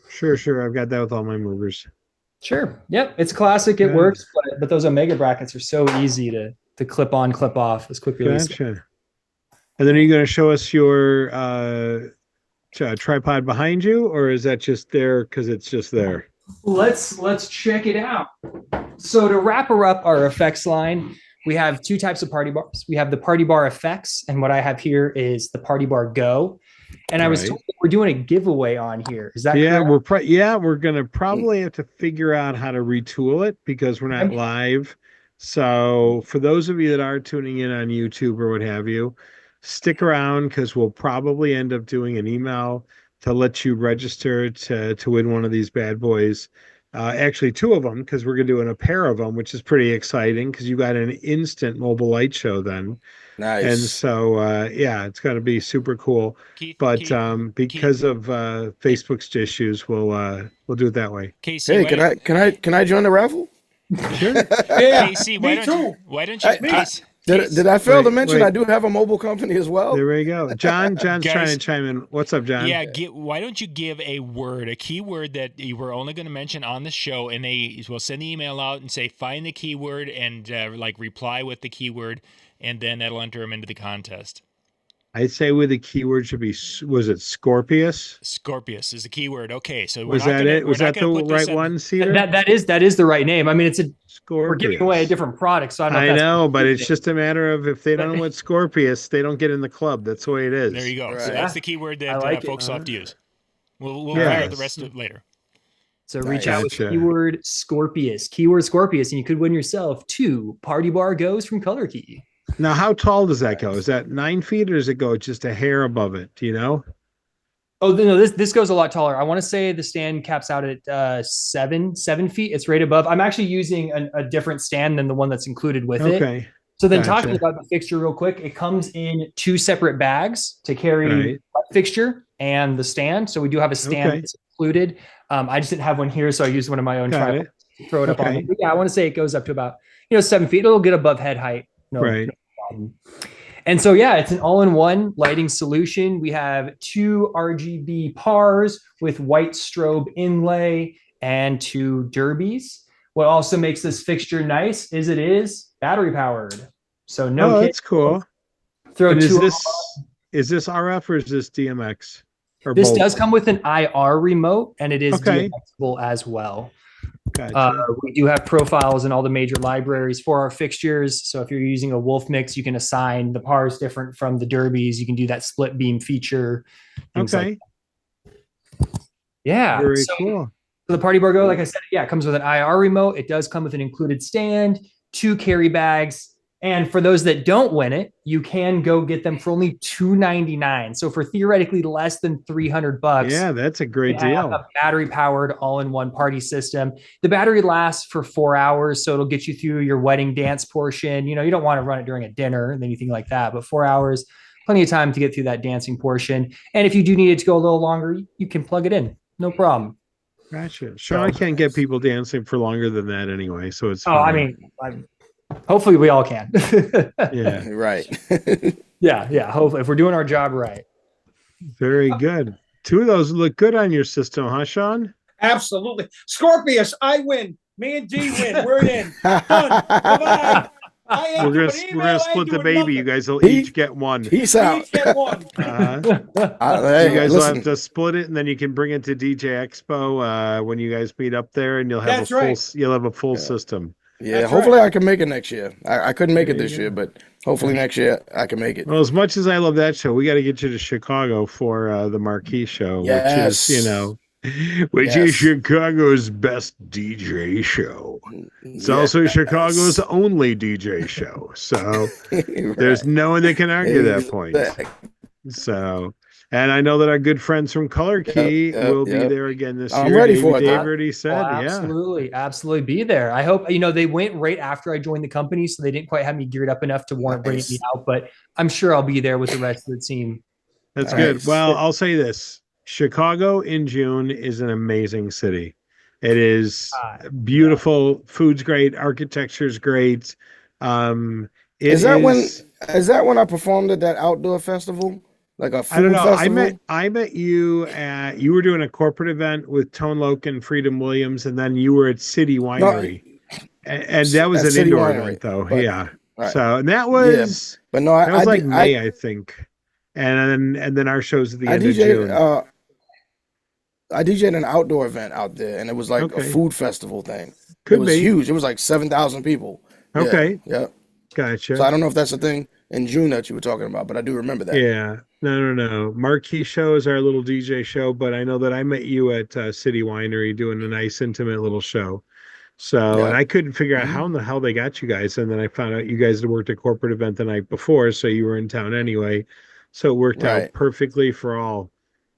Sure. I've got that with all my movers. Sure. Yep. It's classic. It works, but those Omega brackets are so easy to clip on, clip off as quick release. Gotcha. And then are you going to show us your tripod behind you, or is that just there because it's just there? Let's check it out. So to wrap up our effects line, we have 2 types of party bars. We have the Party Bar Effects, and what I have here is the Party Bar Go. And I was told that we're doing a giveaway on here. Is that correct? We're going to probably have to figure out how to retool it because we're not live. So for those of you that are tuning in on YouTube or what have you, stick around because we'll probably end up doing an email to let you register to win one of these bad boys. Actually, 2 of them, because we're going to do a pair of them, which is pretty exciting because you got an instant mobile light show then. Nice. And so, it's going to be super cool. Because of Facebook's issues, we'll do it that way. Casey, can I join the raffle? Sure. Yeah, Casey, me too. Why don't you? Did I fail to mention wait. I do have a mobile company as well? There we go. John's Guys, trying to chime in. What's up, John? Yeah, why don't you give a keyword that you were only going to mention on the show, and they will send the email out and say, find the keyword and reply with the keyword, and then that'll enter them into the contest. I'd say with the keyword should be, was it Scorpius? Scorpius is the keyword. Okay, so Was that it? Was that the right one, Cedar? That is the right name. I mean, we're giving away a different product, so I know, but it's just a matter of if they don't know what Scorpius, they don't get in the club. That's the way it is. There you go. Right. So that's the keyword that folks will have to use. We'll figure out the rest of it later. So reach out with keyword Scorpius, and you could win yourself 2 Party Bar Goes from Color Key. Now, how tall does that go? Is that 9 feet, or does it go just a hair above it? Do you know? Oh no, this goes a lot taller. I want to say the stand caps out at 7 feet. It's right above. I'm actually using a different stand than the one that's included with it. Okay. So then, talking about the fixture real quick, it comes in 2 separate bags to carry the fixture and the stand. So we do have a stand that's included. I just didn't have one here, so I used one of my own. To throw it up on. But yeah, I want to say it goes up to about 7 feet. It'll get above head height. No problem. And so, yeah, it's an all-in-one lighting solution. We have 2 RGB pars with white strobe inlay and 2 derbies. What also makes this fixture nice is it is battery powered. So that's cool. Is this RF or is this DMX? Or this both? does come with an IR remote, and it is DMXable as well. Gotcha. We do have profiles in all the major libraries for our fixtures. So if you're using a Wolf mix, you can assign the pars different from the derbies. You can do that split beam feature. Okay. Yeah. Very cool. So the Party Bar Go, like I said, it comes with an IR remote. It does come with an included stand, 2 carry bags. And for those that don't win it, you can go get them for only $299. So for theoretically less than $300. Yeah, that's a great deal. A battery-powered all-in-one party system. The battery lasts for 4 hours, so it'll get you through your wedding dance portion. You don't want to run it during a dinner or anything like that, but 4 hours, plenty of time to get through that dancing portion. And if you do need it to go a little longer, you can plug it in. No problem. Gotcha. Sean can't get people dancing for longer than that anyway, so it's fine. I mean, hopefully we all can. Yeah. Right. Yeah. Hopefully, if we're doing our job right. Very good. 2 of those look good on your system, huh, Sean? Absolutely. Scorpius, I win. Me and D win. We're in. Done. Bye-bye. We're gonna split the baby. Nothing. You guys will each get one. Peace out. Each get one. You guys will have to split it, and then you can bring it to DJ Expo when you guys meet up there, and you'll have you'll have a full system. Yeah, hopefully I can make it next year. I couldn't make it this year, but hopefully next year I can make it. Well, as much as I love that show, we got to get you to Chicago for the Marquee show, which is Chicago's best DJ show. It's also Chicago's only DJ show. So there's no one that can argue that point. So, and I know that our good friends from Color Key will be there again this year. I'm ready for it. Dave already said, absolutely be there. I hope, they went right after I joined the company, so they didn't quite have me geared up enough to warrant bringing me out, but I'm sure I'll be there with the rest of the team. That's good. Well, I'll say this. Chicago in June is an amazing city. It is beautiful. Food's great. Architecture's great. Is that when I performed at that outdoor festival? Like a food festival? I met you at, you were doing a corporate event with Tone Loke and Freedom Williams, and then you were at City Winery. And that was an indoor event though. But, right. So, and that was, but no, that was May, I think. And then our shows at the end of June. I DJ'd an outdoor event out there, and it was like a food festival thing. It was huge. It was like 7,000 people. Okay. Yeah. Gotcha. So I don't know if that's the thing in June that you were talking about, but I do remember that. Yeah. No. Marquee show is our little DJ show, but I know that I met you at City Winery doing a nice intimate little show. So, and I couldn't figure out how in the hell they got you guys. And then I found out you guys had worked a corporate event the night before, so you were in town anyway. So it worked out perfectly for all.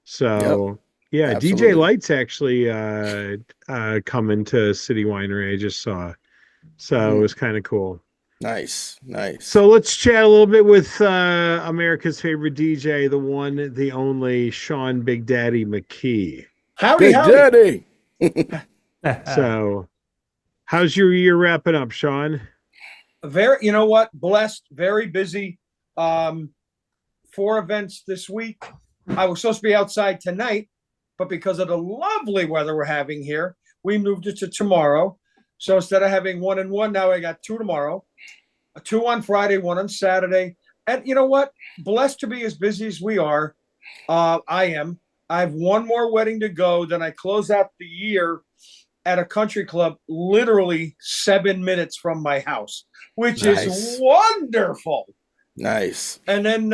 So yeah, absolutely. DJ Light's actually coming to City Winery. I just saw. So it was kind of cool. Nice. So let's chat a little bit with America's favorite DJ, the one, the only Sean Big Daddy McKee. Howdy. So how's your year wrapping up, Sean? Very, you know what? Blessed, very busy. 4 events this week. I was supposed to be outside tonight, but because of the lovely weather we're having here, we moved it to tomorrow. So instead of having 1 and 1, now I got 2 tomorrow, 2 on Friday, 1 on Saturday. And you know what? Blessed to be as busy as we are. I am. I have 1 more wedding to go. Then I close out the year at a country club, literally 7 minutes from my house, which is wonderful. Nice. And then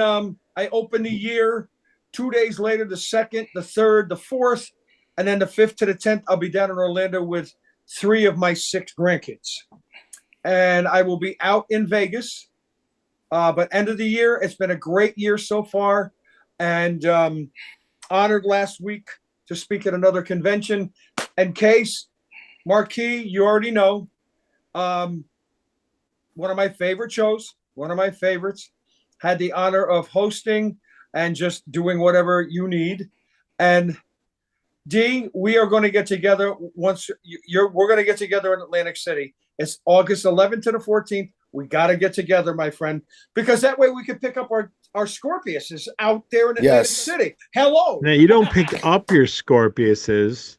I open the year 2 days later, the 2nd, the 3rd, the 4th, and then the 5th to the 10th. I'll be down in Orlando with 3 of my 6 grandkids. And I will be out in Vegas. But end of the year, it's been a great year so far. And honored last week to speak at another convention. And Case, Marquee, you already know. One of my favorite shows, one of my favorites. Had the honor of hosting and just doing whatever you need. And D, we are going to get together once we're going to get together in Atlantic City. It's August 11th to the 14th. We got to get together, my friend, because that way we can pick up our Scorpiuses out there in Atlantic City. Hello. Now, you don't pick up your Scorpiuses.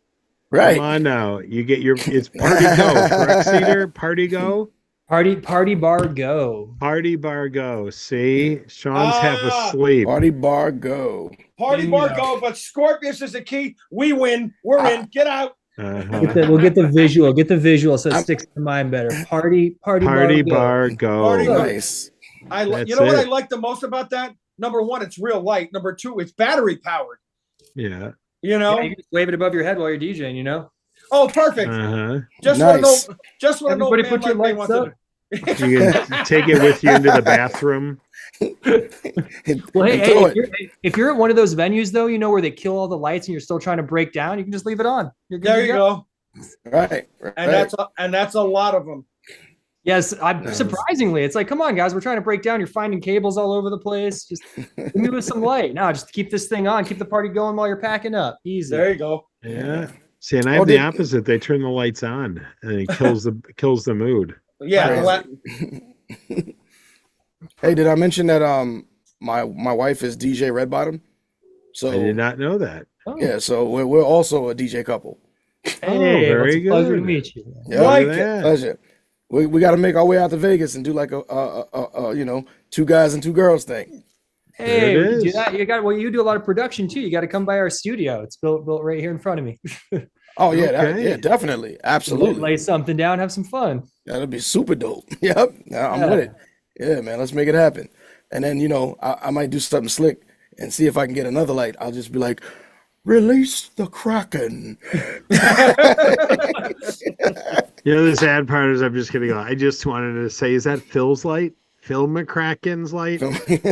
Right. Come on now. You get it's Party Go. Correct, Cedar? Party Go? Party bar go. Party bar go. See? Sean's half asleep. Party bar go. Party bar go, but Scorpius is the key. We win. We're in. Get out. We'll get the visual. Get the visual so it sticks to mind better. Party bar go. Party go. Nice. You know what I like the most about that? Number 1, it's real light. Number 2, it's battery powered. Yeah. You know, you can just wave it above your head while you're DJing. You know. Oh, perfect. Just nice. want to know. Just want to know. Everybody put your lights up. You can take it with you into the bathroom. Well, hey, if you're at one of those venues, though, you know, where they kill all the lights and you're still trying to break down, you can just leave it on. There you go. Right. And that's a lot of them. Yes, surprisingly, it's like, come on, guys, we're trying to break down. You're finding cables all over the place. Just give me with some light. No, just keep this thing on. Keep the party going while you're packing up. Easy. There you go. Yeah. See, and I have the opposite. They turn the lights on, and it kills the mood. Yeah. Hey, did I mention that my wife is DJ Redbottom? So I did not know that. Oh. Yeah, so we're also a DJ couple. Hey, very good. Pleasure to meet you. Yeah, pleasure. We got to make our way out to Vegas and do like a 2 guys and 2 girls thing. Hey, you do that. You do a lot of production too. You got to come by our studio. It's built right here in front of me. Oh yeah, yeah, definitely, absolutely. Lay something down, have some fun. That'll be super dope. Yep, I'm with it. Yeah, man, let's make it happen. And then I might do something slick and see if I can get another light. I'll just be like, release the Kraken. The sad part is I'm just gonna go. I just wanted to say, is that Phil's light? Phil McCracken's light?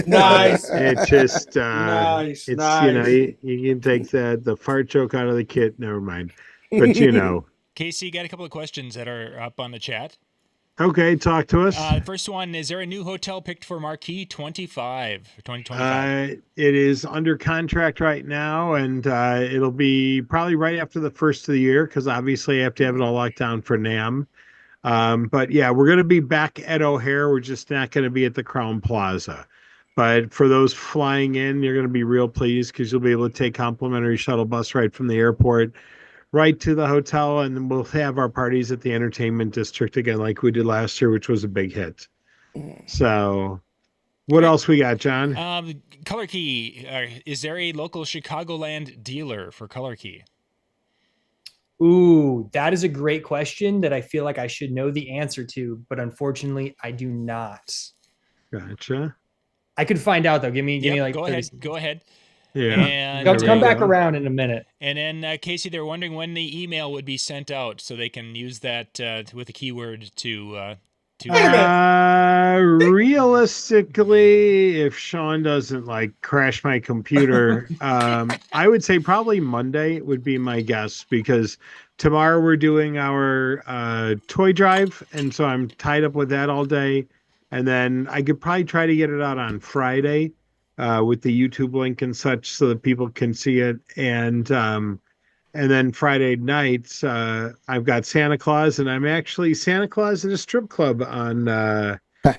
Nice. It just nice. It's nice. You can take the fart joke out of the kit. Never mind. But Casey, got a couple of questions that are up on the chat. Okay, talk to us. First one, is there a new hotel picked for Marquee 2025? It is under contract right now, and it'll be probably right after the first of the year, because obviously I have to have it all locked down for NAMM. But yeah, we're going to be back at O'Hare. We're just not going to be at the Crown Plaza. But for those flying in, you're going to be real pleased, because you'll be able to take complimentary shuttle bus right from the airport right to the hotel, and then we'll have our parties at the entertainment district again, like we did last year, which was a big hit. So what else we got, John? Color Key. Is there a local Chicagoland dealer for Color Key? Ooh, that is a great question that I feel like I should know the answer to, but unfortunately I do not. Gotcha. I could find out though. Give me like go ahead. Yeah. And I'll come back around in a minute. And then Casey, they're wondering when the email would be sent out so they can use that with a keyword to realistically, if Sean doesn't crash my computer, I would say probably Monday would be my guess, because tomorrow we're doing our toy drive, and so I'm tied up with that all day. And then I could probably try to get it out on Friday with the YouTube link and such, so that people can see it. And And then Friday nights, I've got Santa Claus, and I'm actually Santa Claus at a strip club on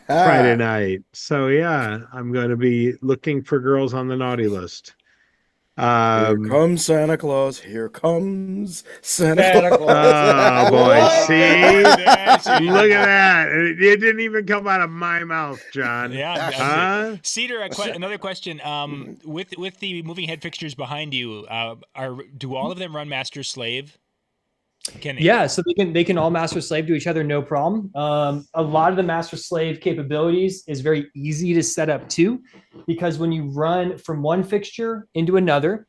Friday night. So yeah, I'm going to be looking for girls on the naughty list. Here comes Santa Claus. Here comes Santa Santa Claus. Oh boy, What? see? That's- Look at that. It didn't even come out of my mouth, John. Yeah. Huh? Cedar, another question. With the moving head fixtures behind you, do all of them run master slave? Can they? Yeah, so they can all master slave to each other, no problem. A lot of the master slave capabilities is very easy to set up too, because when you run from one fixture into another,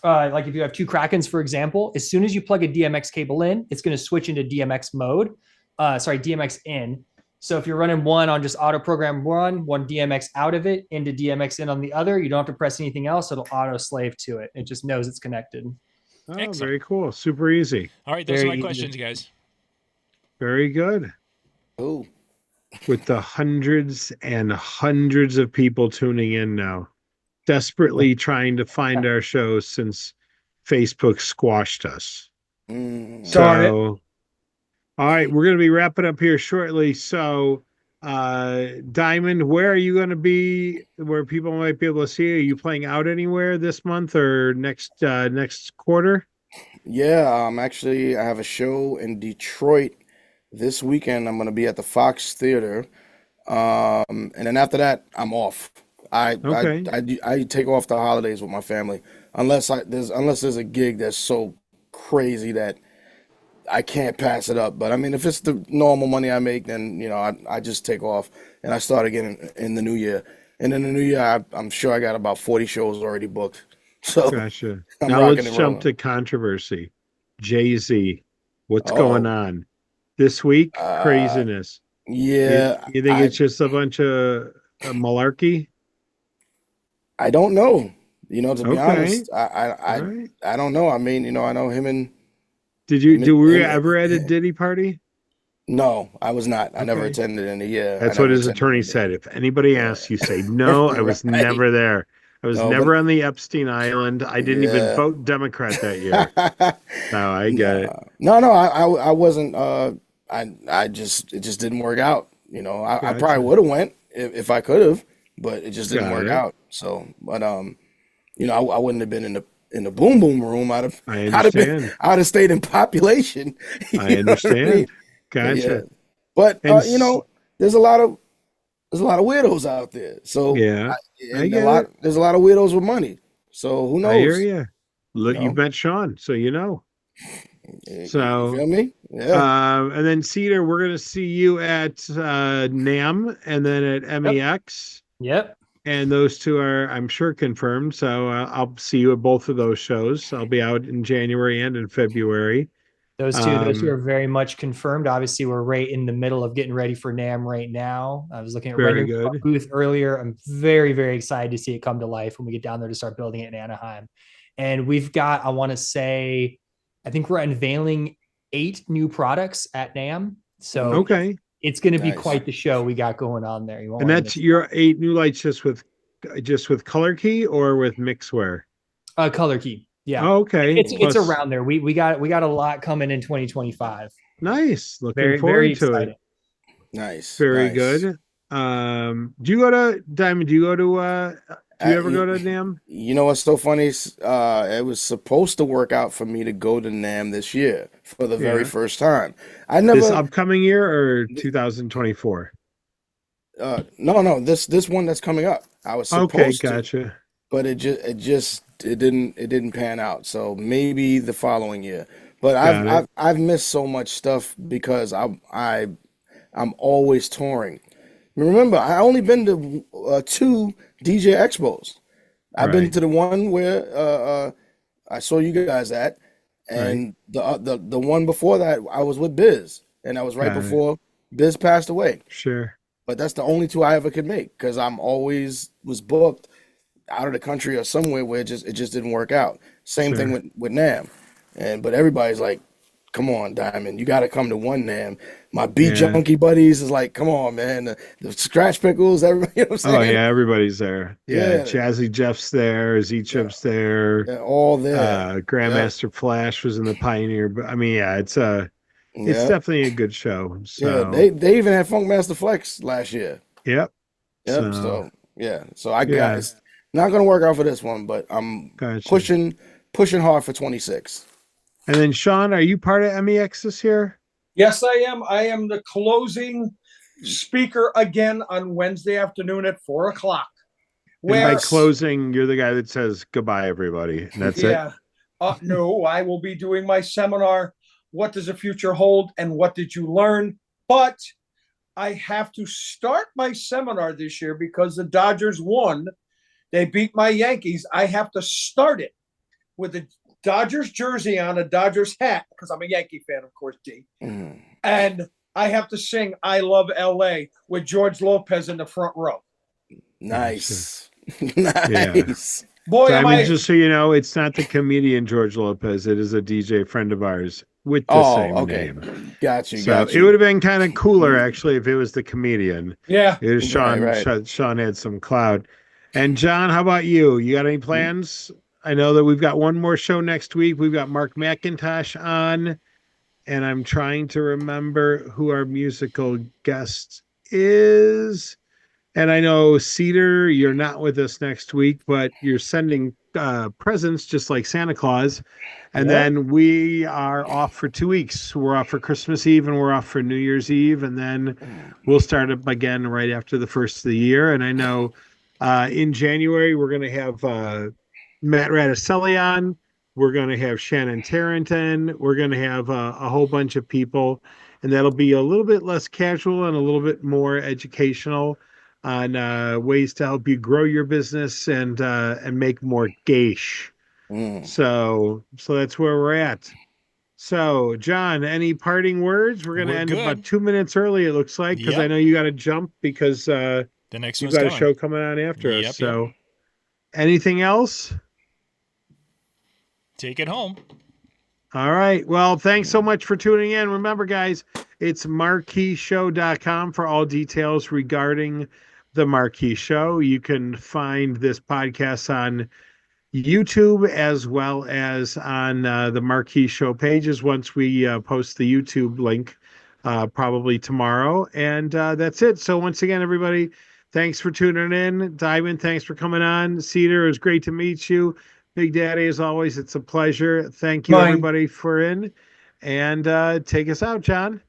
like if you have two Krakens, for example, as soon as you plug a DMX cable in, it's going to switch into DMX mode. DMX in. So if you're running one on just auto program one DMX out of it into DMX in on the other, you don't have to press anything else. It'll auto slave to it. It just knows it's connected. Oh, Excellent. very cool. Super easy. All right, those Very are my easy. questions, guys. Very good. Ooh. With the hundreds and hundreds of people tuning in now, desperately trying to find our shows since Facebook squashed us. Mm. Darn it. So, all right, we're going to be wrapping up here shortly. So, Diamond, where are you going to be where people might be able to see you? Are you playing out anywhere this month or next quarter? Yeah, actually, I have a show in Detroit this weekend. I'm going to be at the Fox Theater. And then after that, I'm off. Okay. I take off the holidays with my family unless there's a gig that's so crazy that I can't pass it up. But I mean, if it's the normal money I make, then I just take off and I start again in the new year. And in the new year, I'm sure I got about 40 shows already booked. So Gotcha. I'm Now rocking let's and jump rolling. to controversy. Jay-Z, what's Oh, going on this week? uh, Craziness. yeah, You think it's just a bunch of malarkey? I don't know. To be Okay. honest, All right. I don't know. I mean, I know him and Were you him. ever at a Diddy party? No, I was not. I never Okay. attended any. Yeah, I That's what never his attended attorney any. said. If anybody Yeah, asks, you say, no, I was right. never there. I was No, never on the Epstein Island. I didn't even yeah. vote Democrat that year. No, I get it. No. I wasn't. I just it just didn't work out. I probably Gotcha. would have went if I could have, but it just didn't Got work it. out. So, but I wouldn't have been in the boom boom room. I I'd understand. stayed in population. You I know what I mean? understand. But yeah, Gotcha. but And there's a lot of weirdos out there. So yeah, I and get it. there's a lot of weirdos with money. So who I hear knows? you. Look, you've met Sean, so you know. You So, feel me? Yeah. and then Cedar, we're gonna see you at NAM and then at MEX, Yep. and those two are, I'm sure, confirmed. So I'll see you at both of those shows. I'll be out in January and in February. Those two are very much confirmed. Obviously, we're right in the middle of getting ready for NAM right now. I was looking at Very rendering our good. booth earlier. I'm very, very excited to see it come to life when we get down there to start building it in Anaheim. And we've got, I want to say, I think we're unveiling 8 new products at NAM. So Okay, it's going to be Nice. quite the show we got going on there. You won't and wanna that's miss your 8 new lights just with color key or with Mixware? Color key. Yeah. Oh, okay. It's Plus- around there. We got a lot coming in 2025. Nice. Looking Very, forward very to excited. it. Nice. Very nice. good. Do you go to Diamond? Do you go to do you ever go to NAM? You know what's so funny? It was supposed to work out for me to go to NAM this year for the very Yeah. first time. I This never. upcoming year or 2024? No, this one that's coming up. I was Okay, supposed to, gotcha. but it didn't pan out. So maybe the following year. But Got it. I've missed so much stuff because I'm always touring. Remember, I only been to 2 DJ expos. I've been Right. to the one where I saw you guys at, and the one before that I was with Biz, and that was right Got it. before Biz passed away. Sure. But that's the only 2 I ever could make because I'm always was booked out of the country or somewhere where it just didn't work out. Same thing Sure. with NAM, but everybody's like come on, Diamond, you got to come to one, man. My beat Yeah. junkie buddies is like, come on, man. The scratch pickles, everybody, you know what I'm Oh saying? yeah, everybody's there. Yeah, Yeah, Jazzy Jeff's there, Z yeah, Chip's there. yeah, all there. Yep, Grandmaster Flash was in the Pioneer, but I mean, yeah, it's yep, definitely a good show. yeah. So They even had Funk Master Flex last year. yep. Yep. So So yeah. So I got yeah, it's not gonna work out for this one, but I'm gotcha. pushing hard for 26. And then Sean, are you part of MEX this year? Yes, I am. I am the closing speaker again on Wednesday afternoon at 4 o'clock. And by Where, closing, you're the guy that says goodbye, everybody. And that's it. yeah, no, I will be doing my seminar. What does the future hold, and what did you learn? But I have to start my seminar this year because the Dodgers won. They beat my Yankees. I have to start it with a Dodgers jersey on, a Dodgers hat, because I'm a Yankee fan, of course, D. Mm. And I have to sing I Love LA with George Lopez in the front row. Nice. Yeah. Nice. Boy, So, I am mean, I. just so you know, it's not the comedian George Lopez. It is a DJ friend of ours with the Oh, same okay. name. Got you. So Got it you. would have been kind of cooler actually if it was the comedian. Yeah. It was Sean. Right. Sean had some clout. And John, how about you? You got any plans? I know that we've got one more show next week. We've got Mark McIntosh on, and I'm trying to remember who our musical guest is. And I know Cedar, you're not with us next week, but you're sending presents just like Santa Claus. And Yeah. then we are off for 2 weeks. We're off for Christmas Eve and we're off for New Year's Eve. And then we'll start up again right after the first of the year. And I know in January, we're going to have Matt Radicelli on. We're going to have Shannon Tarrenton. We're going to have a whole bunch of people. And that'll be a little bit less casual and a little bit more educational on ways to help you grow your business and make more gaish. Mm. So that's where we're at. So, John, any parting words? We're going to We're end good. about 2 minutes early, it looks like, because I Yep. know you got to jump because The next you've one's got a coming. show coming on after us. Yep, So, anything else? Take it home. All right. Well, thanks so much for tuning in. Remember, guys, it's marqueeshow.com for all details regarding the Marquee Show. You can find this podcast on YouTube as well as on the Marquee Show pages once we post the YouTube link probably tomorrow. And that's it. So once again, everybody, thanks for tuning in. Diamond, thanks for coming on. Cedar, it was great to meet you. Big Daddy, as always, it's a pleasure. Thank you, Mine. everybody, for in. And take us out, John.